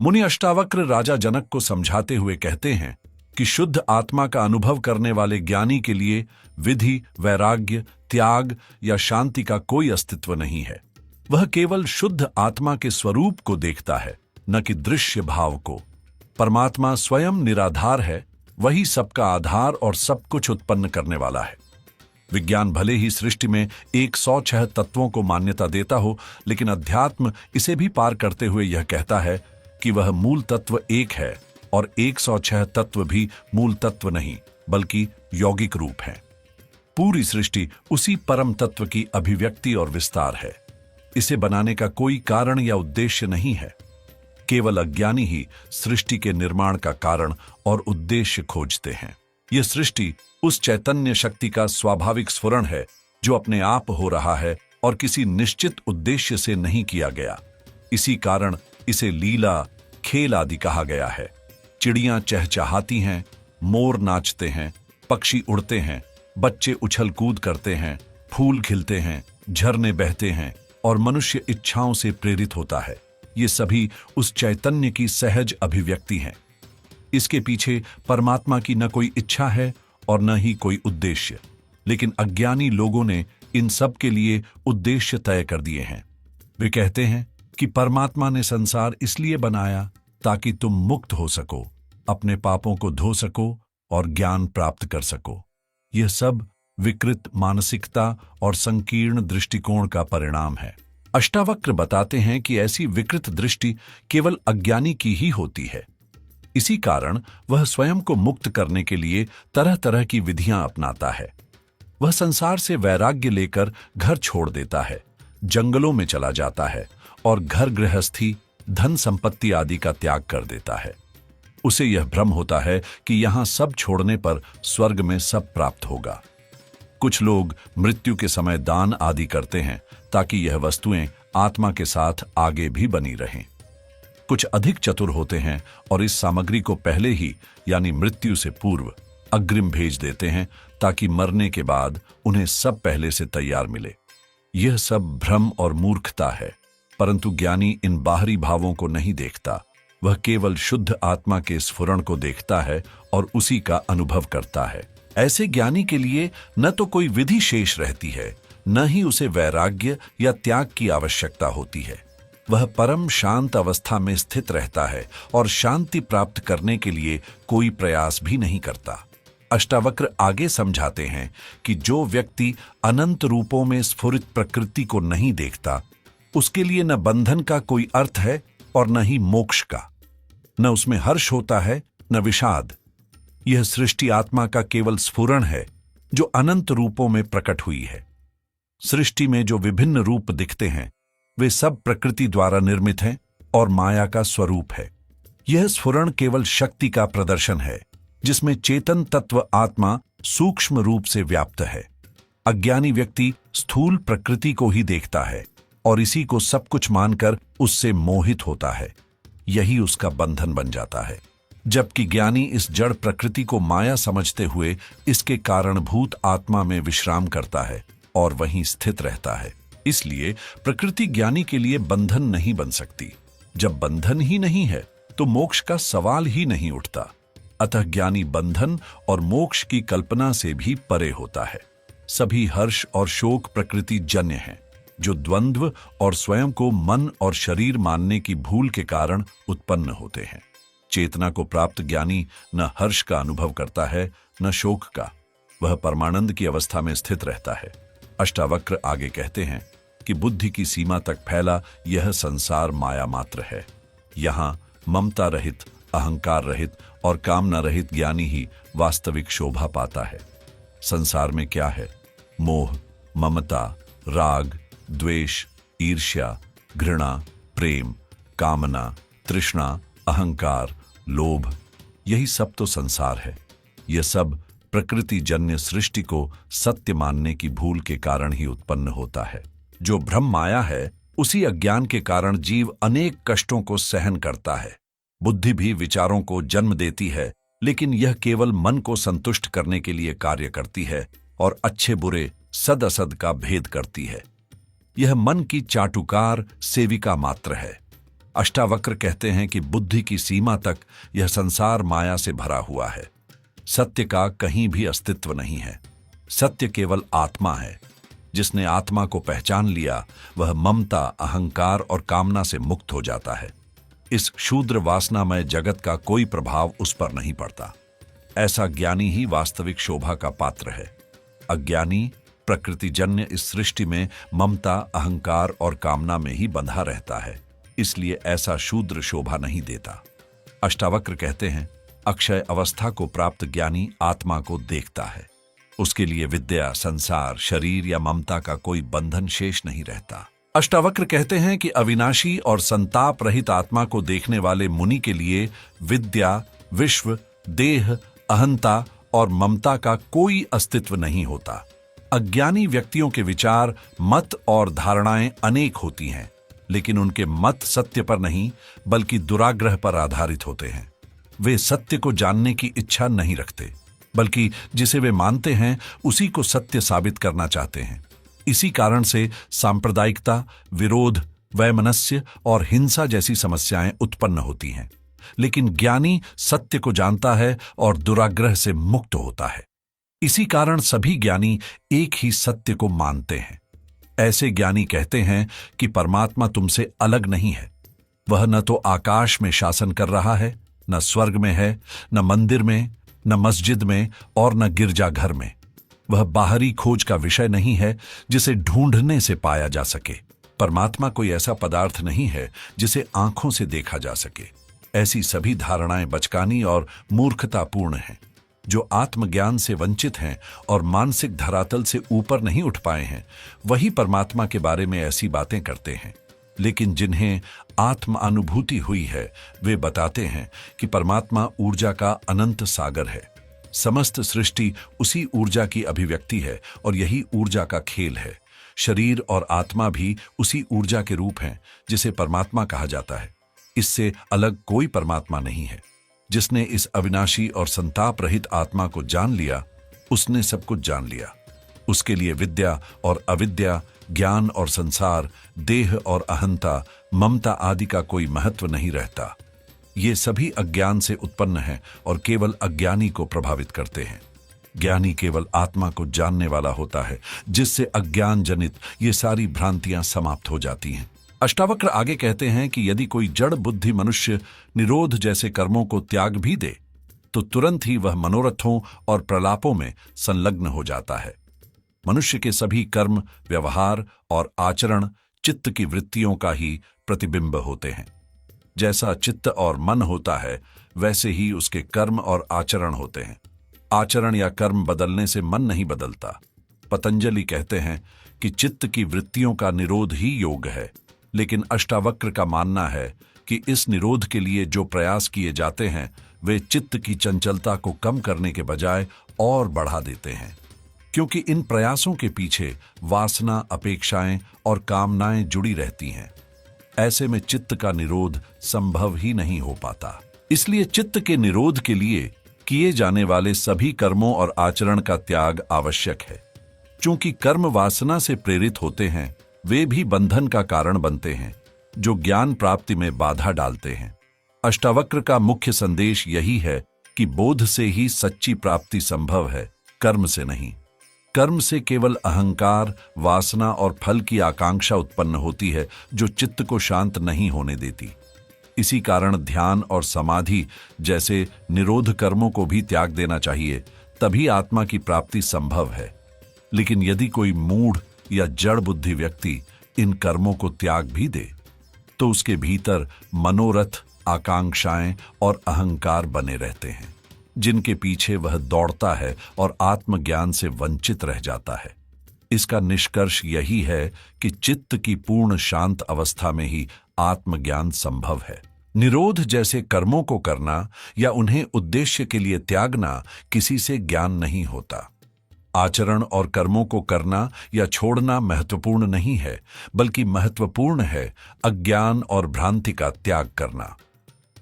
मुनि अष्टावक्र राजा जनक को समझाते हुए कहते हैं कि शुद्ध आत्मा का अनुभव करने वाले ज्ञानी के लिए विधि, वैराग्य, त्याग या शांति का कोई अस्तित्व नहीं है। वह केवल शुद्ध आत्मा के स्वरूप को देखता है, न कि दृश्य भाव को। परमात्मा स्वयं निराधार है, वही सबका आधार और सब कुछ उत्पन्न करने वाला है। विज्ञान भले ही सृष्टि में 106 तत्वों को मान्यता देता हो, लेकिन अध्यात्म इसे भी पार करते हुए यह कहता है कि वह मूल तत्व एक है और 106 तत्व भी मूल तत्व नहीं, बल्कि यौगिक रूप है। पूरी सृष्टि उसी परम तत्व की अभिव्यक्ति और विस्तार है। इसे बनाने का कोई कारण या उद्देश्य नहीं है। केवल अज्ञानी ही सृष्टि के निर्माण का कारण और उद्देश्य खोजते हैं। यह सृष्टि उस चैतन्य शक्ति का स्वाभाविक स्फुरण है जो अपने आप हो रहा है और किसी निश्चित उद्देश्य से नहीं किया गया। इसी कारण इसे लीला, खेल आदि कहा गया है। चिड़ियां चहचहाती हैं, मोर नाचते हैं, पक्षी उड़ते हैं, बच्चे उछल कूद करते हैं, फूल खिलते हैं, झरने बहते हैं और मनुष्य इच्छाओं से प्रेरित होता है। ये सभी उस चैतन्य की सहज अभिव्यक्ति हैं। इसके पीछे परमात्मा की न कोई इच्छा है और न ही कोई उद्देश्य, लेकिन अज्ञानी लोगों ने इन सब के लिए उद्देश्य तय कर दिए हैं। वे कहते हैं कि परमात्मा ने संसार इसलिए बनाया ताकि तुम मुक्त हो सको, अपने पापों को धो सको और ज्ञान प्राप्त कर सको। यह सब विकृत मानसिकता और संकीर्ण दृष्टिकोण का परिणाम है। अष्टावक्र बताते हैं कि ऐसी विकृत दृष्टि केवल अज्ञानी की ही होती है। इसी कारण वह स्वयं को मुक्त करने के लिए तरह तरह की विधियां अपनाता है। वह संसार से वैराग्य लेकर घर छोड़ देता है, जंगलों में चला जाता है और घर गृहस्थी, धन संपत्ति आदि का त्याग कर देता है। उसे यह भ्रम होता है कि यहां सब छोड़ने पर स्वर्ग में सब प्राप्त होगा। कुछ लोग मृत्यु के समय दान आदि करते हैं ताकि यह वस्तुएं आत्मा के साथ आगे भी बनी रहें। कुछ अधिक चतुर होते हैं और इस सामग्री को पहले ही यानी मृत्यु से पूर्व अग्रिम भेज देते हैं ताकि मरने के बाद उन्हें सब पहले से तैयार मिले। यह सब भ्रम और मूर्खता है, परंतु ज्ञानी इन बाहरी भावों को नहीं देखता। वह केवल शुद्ध आत्मा के स्फुरण को देखता है और उसी का अनुभव करता है। ऐसे ज्ञानी के लिए न तो कोई विधि शेष रहती है, न ही उसे वैराग्य या त्याग की आवश्यकता होती है। वह परम शांत अवस्था में स्थित रहता है और शांति प्राप्त करने के लिए कोई प्रयास भी नहीं करता। अष्टावक्र आगे समझाते हैं कि जो व्यक्ति अनंत रूपों में स्फुरित प्रकृति को नहीं देखता, उसके लिए न बंधन का कोई अर्थ है और न ही मोक्ष का। न उसमें हर्ष होता है, न विषाद। यह सृष्टि आत्मा का केवल स्फुरण है जो अनंत रूपों में प्रकट हुई है। सृष्टि में जो विभिन्न रूप दिखते हैं वे सब प्रकृति द्वारा निर्मित हैं और माया का स्वरूप है। यह स्फुरण केवल शक्ति का प्रदर्शन है जिसमें चेतन तत्व आत्मा सूक्ष्म रूप से व्याप्त है। अज्ञानी व्यक्ति स्थूल प्रकृति को ही देखता है और इसी को सब कुछ मानकर उससे मोहित होता है। यही उसका बंधन बन जाता है। जबकि ज्ञानी इस जड़ प्रकृति को माया समझते हुए इसके कारणभूत आत्मा में विश्राम करता है और वहीं स्थित रहता है। इसलिए प्रकृति ज्ञानी के लिए बंधन नहीं बन सकती। जब बंधन ही नहीं है तो मोक्ष का सवाल ही नहीं उठता। अतः ज्ञानी बंधन और मोक्ष की कल्पना से भी परे होता है। सभी हर्ष और शोक प्रकृति जन्य हैं, जो द्वंद्व और स्वयं को मन और शरीर मानने की भूल के कारण उत्पन्न होते हैं। चेतना को प्राप्त ज्ञानी न हर्ष का अनुभव करता है न शोक का। वह परमानंद की अवस्था में स्थित रहता है। अष्टावक्र आगे कहते हैं कि बुद्धि की सीमा तक फैला यह संसार माया मात्र है। यहां ममता रहित, अहंकार रहित और कामना रहित ज्ञानी ही वास्तविक शोभा पाता है। संसार में क्या है? मोह, ममता, राग, द्वेष, ईर्ष्या, घृणा, प्रेम, कामना, तृष्णा, अहंकार, लोभ, यही सब तो संसार है। यह सब प्रकृति जन्य सृष्टि को सत्य मानने की भूल के कारण ही उत्पन्न होता है। जो भ्रम माया है, उसी अज्ञान के कारण जीव अनेक कष्टों को सहन करता है। बुद्धि भी विचारों को जन्म देती है, लेकिन यह केवल मन को संतुष्ट करने के लिए कार्य करती है और अच्छे बुरे, सद असद का भेद करती है। यह मन की चाटुकार सेविका मात्र है। अष्टावक्र कहते हैं कि बुद्धि की सीमा तक यह संसार माया से भरा हुआ है। सत्य का कहीं भी अस्तित्व नहीं है। सत्य केवल आत्मा है। जिसने आत्मा को पहचान लिया वह ममता, अहंकार और कामना से मुक्त हो जाता है। इस क्षुद्र वासनामय जगत का कोई प्रभाव उस पर नहीं पड़ता। ऐसा ज्ञानी ही वास्तविक शोभा का पात्र है। अज्ञानी प्रकृतिजन्य इस सृष्टि में ममता, अहंकार और कामना में ही बंधा रहता है, इसलिए ऐसा शूद्र शोभा नहीं देता। अष्टावक्र कहते हैं, अक्षय अवस्था को प्राप्त ज्ञानी आत्मा को देखता है। उसके लिए विद्या, संसार, शरीर या ममता का कोई बंधन शेष नहीं रहता। अष्टावक्र कहते हैं कि अविनाशी और संताप रहित आत्मा को देखने वाले मुनि के लिए विद्या, विश्व, देह, अहंता और ममता का कोई अस्तित्व नहीं होता। अज्ञानी व्यक्तियों के विचार, मत और धारणाएं अनेक होती हैं, लेकिन उनके मत सत्य पर नहीं बल्कि दुराग्रह पर आधारित होते हैं। वे सत्य को जानने की इच्छा नहीं रखते, बल्कि जिसे वे मानते हैं उसी को सत्य साबित करना चाहते हैं। इसी कारण से सांप्रदायिकता, विरोध, वैमनस्य और हिंसा जैसी समस्याएं उत्पन्न होती हैं। लेकिन ज्ञानी सत्य को जानता है और दुराग्रह से मुक्त होता है। इसी कारण सभी ज्ञानी एक ही सत्य को मानते हैं। ऐसे ज्ञानी कहते हैं कि परमात्मा तुमसे अलग नहीं है। वह न तो आकाश में शासन कर रहा है, न स्वर्ग में है, न मंदिर में, न मस्जिद में और न गिरजाघर में। वह बाहरी खोज का विषय नहीं है जिसे ढूंढने से पाया जा सके। परमात्मा कोई ऐसा पदार्थ नहीं है जिसे आंखों से देखा जा सके। ऐसी सभी धारणाएं बचकानी और मूर्खतापूर्ण हैं। जो आत्मज्ञान से वंचित हैं और मानसिक धरातल से ऊपर नहीं उठ पाए हैं, वही परमात्मा के बारे में ऐसी बातें करते हैं। लेकिन जिन्हें आत्म अनुभूति हुई है, वे बताते हैं कि परमात्मा ऊर्जा का अनंत सागर है। समस्त सृष्टि उसी ऊर्जा की अभिव्यक्ति है और यही ऊर्जा का खेल है। शरीर और आत्मा भी उसी ऊर्जा के रूप हैं जिसे परमात्मा कहा जाता है। इससे अलग कोई परमात्मा नहीं है। जिसने इस अविनाशी और संताप रहित आत्मा को जान लिया, उसने सब कुछ जान लिया। उसके लिए विद्या और अविद्या, ज्ञान और संसार, देह और अहंता, ममता आदि का कोई महत्व नहीं रहता। ये सभी अज्ञान से उत्पन्न हैं और केवल अज्ञानी को प्रभावित करते हैं। ज्ञानी केवल आत्मा को जानने वाला होता है, जिससे अज्ञान जनित ये सारी भ्रांतियां समाप्त हो जाती हैं। अष्टावक्र आगे कहते हैं कि यदि कोई जड़ बुद्धि मनुष्य निरोध जैसे कर्मों को त्याग भी दे, तो तुरंत ही वह मनोरथों और प्रलापों में संलग्न हो जाता है। मनुष्य के सभी कर्म, व्यवहार और आचरण चित्त की वृत्तियों का ही प्रतिबिंब होते हैं। जैसा चित्त और मन होता है, वैसे ही उसके कर्म और आचरण होते हैं। आचरण या कर्म बदलने से मन नहीं बदलता। पतंजलि कहते हैं कि चित्त की वृत्तियों का निरोध ही योग है, लेकिन अष्टावक्र का मानना है कि इस निरोध के लिए जो प्रयास किए जाते हैं, वे चित्त की चंचलता को कम करने के बजाय और बढ़ा देते हैं, क्योंकि इन प्रयासों के पीछे वासना, अपेक्षाएं और कामनाएं जुड़ी रहती हैं। ऐसे में चित्त का निरोध संभव ही नहीं हो पाता। इसलिए चित्त के निरोध के लिए किए जाने वाले सभी कर्मों और आचरण का त्याग आवश्यक है। चूंकि कर्म वासना से प्रेरित होते हैं, वे भी बंधन का कारण बनते हैं, जो ज्ञान प्राप्ति में बाधा डालते हैं। अष्टावक्र का मुख्य संदेश यही है कि बोध से ही सच्ची प्राप्ति संभव है, कर्म से नहीं। कर्म से केवल अहंकार, वासना और फल की आकांक्षा उत्पन्न होती है, जो चित्त को शांत नहीं होने देती। इसी कारण ध्यान और समाधि जैसे निरोध कर्मों को भी त्याग देना चाहिए, तभी आत्मा की प्राप्ति संभव है। लेकिन यदि कोई मूढ़ या जड़ बुद्धि व्यक्ति इन कर्मों को त्याग भी दे, तो उसके भीतर मनोरथ, आकांक्षाएं और अहंकार बने रहते हैं, जिनके पीछे वह दौड़ता है और आत्मज्ञान से वंचित रह जाता है। इसका निष्कर्ष यही है कि चित्त की पूर्ण शांत अवस्था में ही आत्मज्ञान संभव है। निरोध जैसे कर्मों को करना या उन्हें उद्देश्य के लिए त्यागना किसी से ज्ञान नहीं होता। आचरण और कर्मों को करना या छोड़ना महत्वपूर्ण नहीं है, बल्कि महत्वपूर्ण है अज्ञान और भ्रांति का त्याग करना।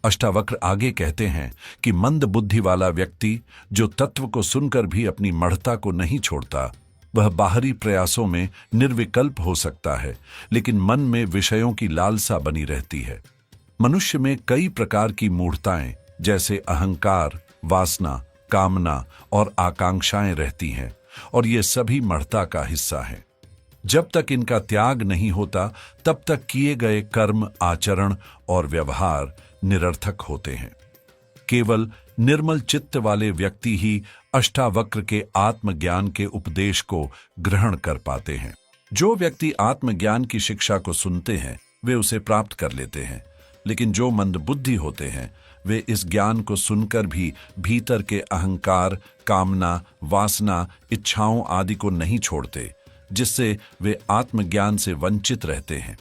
अष्टावक्र आगे कहते हैं कि मंद बुद्धि वाला व्यक्ति जो तत्व को सुनकर भी अपनी मढ़ता को नहीं छोड़ता, वह बाहरी प्रयासों में निर्विकल्प हो सकता है, लेकिन मन में विषयों की लालसा बनी रहती है। मनुष्य में कई प्रकार की मूढ़ताएं जैसे अहंकार, वासना, कामना और आकांक्षाएं रहती हैं और ये सभी मर्ता का हिस्सा हैं। जब तक इनका त्याग नहीं होता तब तक किए गए कर्म, आचरण और व्यवहार निरर्थक होते हैं। केवल निर्मल चित्त वाले व्यक्ति ही अष्टावक्र के आत्मज्ञान के उपदेश को ग्रहण कर पाते हैं। जो व्यक्ति आत्मज्ञान की शिक्षा को सुनते हैं वे उसे प्राप्त कर लेते हैं, लेकिन जो मंदबुद्धि होते हैं वे इस ज्ञान को सुनकर भी भीतर के अहंकार, कामना, वासना, इच्छाओं आदि को नहीं छोड़ते, जिससे वे आत्मज्ञान से वंचित रहते हैं।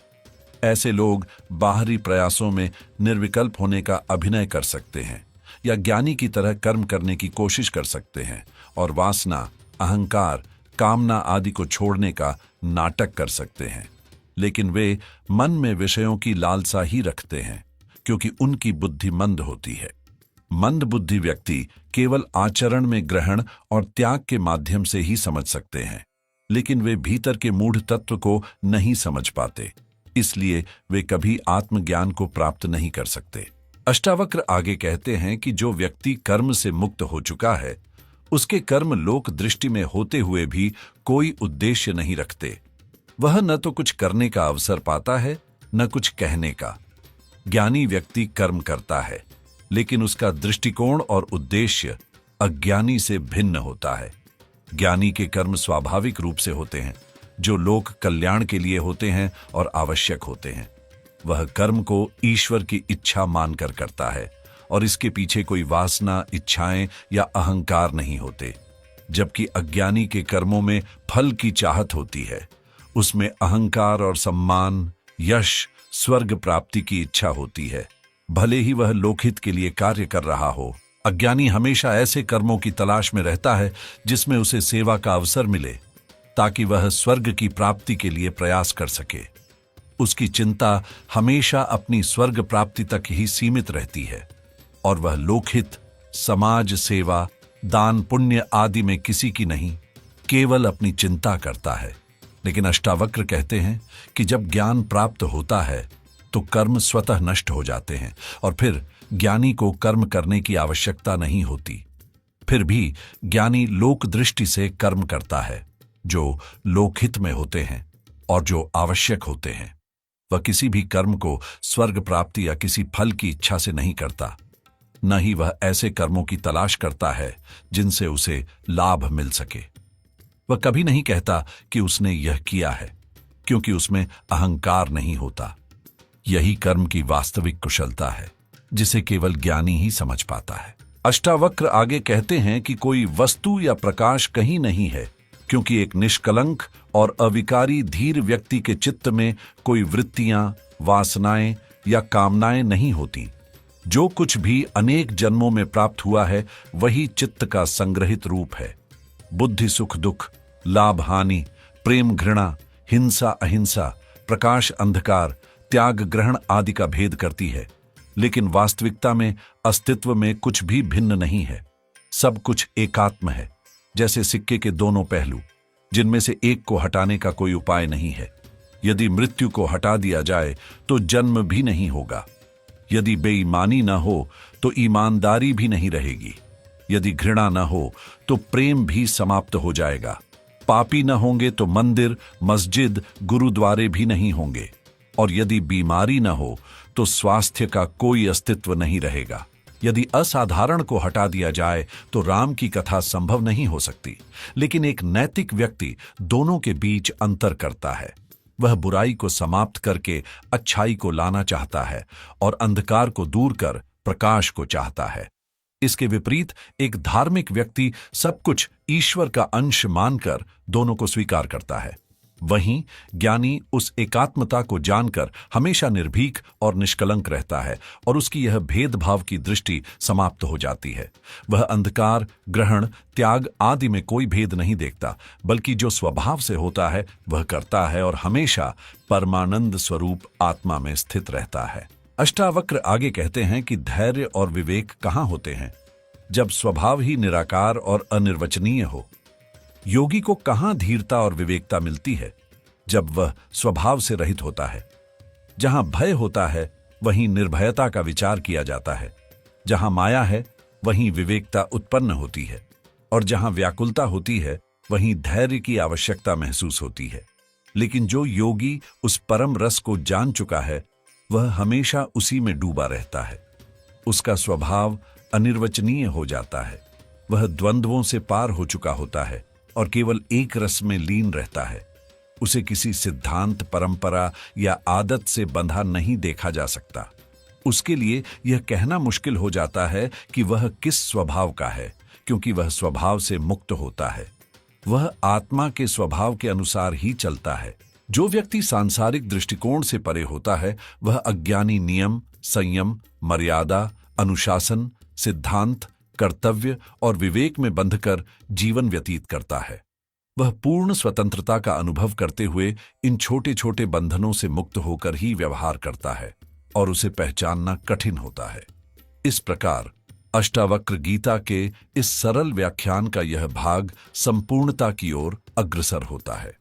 ऐसे लोग बाहरी प्रयासों में निर्विकल्प होने का अभिनय कर सकते हैं या ज्ञानी की तरह कर्म करने की कोशिश कर सकते हैं और वासना, अहंकार, कामना आदि को छोड़ने का नाटक कर सकते हैं, लेकिन वे मन में विषयों की लालसा ही रखते हैं क्योंकि उनकी बुद्धि मंद होती है। मंद बुद्धि व्यक्ति केवल आचरण में ग्रहण और त्याग के माध्यम से ही समझ सकते हैं, लेकिन वे भीतर के मूढ़ तत्व को नहीं समझ पाते, इसलिए वे कभी आत्मज्ञान को प्राप्त नहीं कर सकते। अष्टावक्र आगे कहते हैं कि जो व्यक्ति कर्म से मुक्त हो चुका है उसके कर्म लोक दृष्टि में होते हुए भी कोई उद्देश्य नहीं रखते। वह न तो कुछ करने का अवसर पाता है न कुछ कहने का। ज्ञानी व्यक्ति कर्म करता है, लेकिन उसका दृष्टिकोण और उद्देश्य अज्ञानी से भिन्न होता है। ज्ञानी के कर्म स्वाभाविक रूप से होते हैं, जो लोक कल्याण के लिए होते हैं और आवश्यक होते हैं। वह कर्म को ईश्वर की इच्छा मानकर करता है और इसके पीछे कोई वासना, इच्छाएं या अहंकार नहीं होते। जबकि अज्ञानी के कर्मों में फल की चाहत होती है, उसमें अहंकार और सम्मान, यश, स्वर्ग प्राप्ति की इच्छा होती है, भले ही वह लोकहित के लिए कार्य कर रहा हो। अज्ञानी हमेशा ऐसे कर्मों की तलाश में रहता है जिसमें उसे सेवा का अवसर मिले ताकि वह स्वर्ग की प्राप्ति के लिए प्रयास कर सके। उसकी चिंता हमेशा अपनी स्वर्ग प्राप्ति तक ही सीमित रहती है और वह लोकहित, समाज सेवा, दान पुण्य आदि में किसी की नहीं, केवल अपनी चिंता करता है। लेकिन अष्टावक्र कहते हैं कि जब ज्ञान प्राप्त होता है तो कर्म स्वतः नष्ट हो जाते हैं और फिर ज्ञानी को कर्म करने की आवश्यकता नहीं होती। फिर भी ज्ञानी लोक दृष्टि से कर्म करता है, जो लोकहित में होते हैं और जो आवश्यक होते हैं। वह किसी भी कर्म को स्वर्ग प्राप्ति या किसी फल की इच्छा से नहीं करता, न ही वह ऐसे कर्मों की तलाश करता है जिनसे उसे लाभ मिल सके। वह कभी नहीं कहता कि उसने यह किया है, क्योंकि उसमें अहंकार नहीं होता। यही कर्म की वास्तविक कुशलता है, जिसे केवल ज्ञानी ही समझ पाता है। अष्टावक्र आगे कहते हैं कि कोई वस्तु या प्रकाश कहीं नहीं है, क्योंकि एक निष्कलंक और अविकारी धीर व्यक्ति के चित्त में कोई वृत्तियां, वासनाएं या कामनाएं नहीं होती। जो कुछ भी अनेक जन्मों में प्राप्त हुआ है वही चित्त का संग्रहित रूप है। बुद्धि सुख दुख, लाभ हानि, प्रेम घृणा, हिंसा अहिंसा, प्रकाश अंधकार, त्याग ग्रहण आदि का भेद करती है, लेकिन वास्तविकता में अस्तित्व में कुछ भी भिन्न नहीं है। सब कुछ एकात्म है, जैसे सिक्के के दोनों पहलू, जिनमें से एक को हटाने का कोई उपाय नहीं है। यदि मृत्यु को हटा दिया जाए तो जन्म भी नहीं होगा। यदि बेईमानी न हो तो ईमानदारी भी नहीं रहेगी। यदि घृणा न हो तो प्रेम भी समाप्त हो जाएगा। पापी न होंगे तो मंदिर, मस्जिद, गुरुद्वारे भी नहीं होंगे। और यदि बीमारी न हो तो स्वास्थ्य का कोई अस्तित्व नहीं रहेगा। यदि असाधारण को हटा दिया जाए तो राम की कथा संभव नहीं हो सकती। लेकिन एक नैतिक व्यक्ति दोनों के बीच अंतर करता है। वह बुराई को समाप्त करके अच्छाई को लाना चाहता है और अंधकार को दूर कर प्रकाश को चाहता है। इसके विपरीत एक धार्मिक व्यक्ति सब कुछ ईश्वर का अंश मानकर दोनों को स्वीकार करता है। वहीं ज्ञानी उस एकात्मता को जानकर हमेशा निर्भीक और निष्कलंक रहता है और उसकी यह भेदभाव की दृष्टि समाप्त हो जाती है। वह अंधकार, ग्रहण, त्याग आदि में कोई भेद नहीं देखता, बल्कि जो स्वभाव से होता है वह करता है और हमेशा परमानंद स्वरूप आत्मा में स्थित रहता है। अष्टावक्र आगे कहते हैं कि धैर्य और विवेक कहाँ होते हैं, जब स्वभाव ही निराकार और अनिर्वचनीय हो। योगी को कहां धीरता और विवेकता मिलती है, जब वह स्वभाव से रहित होता है। जहां भय होता है वहीं निर्भयता का विचार किया जाता है। जहां माया है वहीं विवेकता उत्पन्न होती है, और जहां व्याकुलता होती है वहीं धैर्य की आवश्यकता महसूस होती है। लेकिन जो योगी उस परम रस को जान चुका है वह हमेशा उसी में डूबा रहता है। उसका स्वभाव अनिर्वचनीय हो जाता है। वह द्वंद्वों से पार हो चुका होता है और केवल एक रस में लीन रहता है। उसे किसी सिद्धांत, परंपरा या आदत से बंधा नहीं देखा जा सकता। उसके लिए यह कहना मुश्किल हो जाता है कि वह किस स्वभाव का है, क्योंकि वह स्वभाव से मुक्त होता है। वह आत्मा के स्वभाव के अनुसार ही चलता है। जो व्यक्ति सांसारिक दृष्टिकोण से परे होता है वह अज्ञानी नियम, संयम, मर्यादा, अनुशासन, सिद्धांत, कर्तव्य और विवेक में बंधकर जीवन व्यतीत करता है। वह पूर्ण स्वतंत्रता का अनुभव करते हुए इन छोटे छोटे बंधनों से मुक्त होकर ही व्यवहार करता है और उसे पहचानना कठिन होता है। इस प्रकार अष्टावक्र गीता के इस सरल व्याख्यान का यह भाग संपूर्णता की ओर अग्रसर होता है।